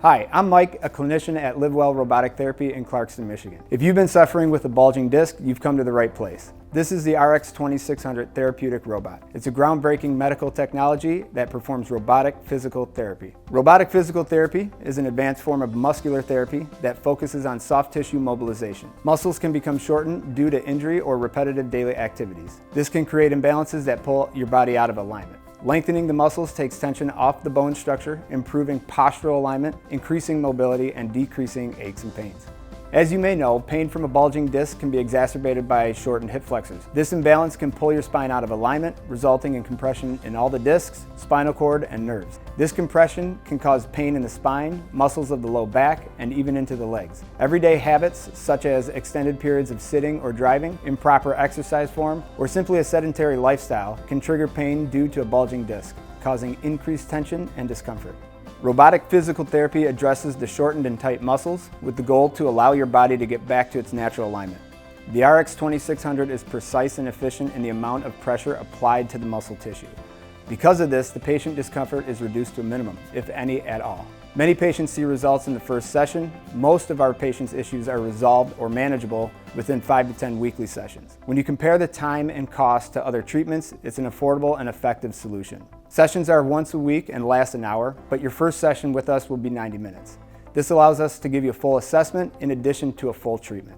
Hi, I'm Mike, a clinician at Livewell Robotic Therapy in Clarkston, Michigan. If you've been suffering with a bulging disc, you've come to the right place. This is the RX2600 therapeutic robot. It's a groundbreaking medical technology that performs robotic physical therapy. Robotic physical therapy is an advanced form of muscular therapy that focuses on soft tissue mobilization. Muscles can become shortened due to injury or repetitive daily activities. This can create imbalances that pull your body out of alignment. Lengthening the muscles takes tension off the bone structure, improving postural alignment, increasing mobility, and decreasing aches and pains. As you may know, pain from a bulging disc can be exacerbated by shortened hip flexors. This imbalance can pull your spine out of alignment, resulting in compression in all the discs, spinal cord, and nerves. This compression can cause pain in the spine, muscles of the low back, and even into the legs. Everyday habits, such as extended periods of sitting or driving, improper exercise form, or simply a sedentary lifestyle, can trigger pain due to a bulging disc, causing increased tension and discomfort. Robotic physical therapy addresses the shortened and tight muscles with the goal to allow your body to get back to its natural alignment. The RX2600 is precise and efficient in the amount of pressure applied to the muscle tissue. Because of this, the patient discomfort is reduced to a minimum, if any at all. Many patients see results in the first session. Most of our patients' issues are resolved or manageable within 5 to 10 weekly sessions. When you compare the time and cost to other treatments, it's an affordable and effective solution. Sessions are once a week and last an hour, but your first session with us will be 90 minutes. This allows us to give you a full assessment in addition to a full treatment.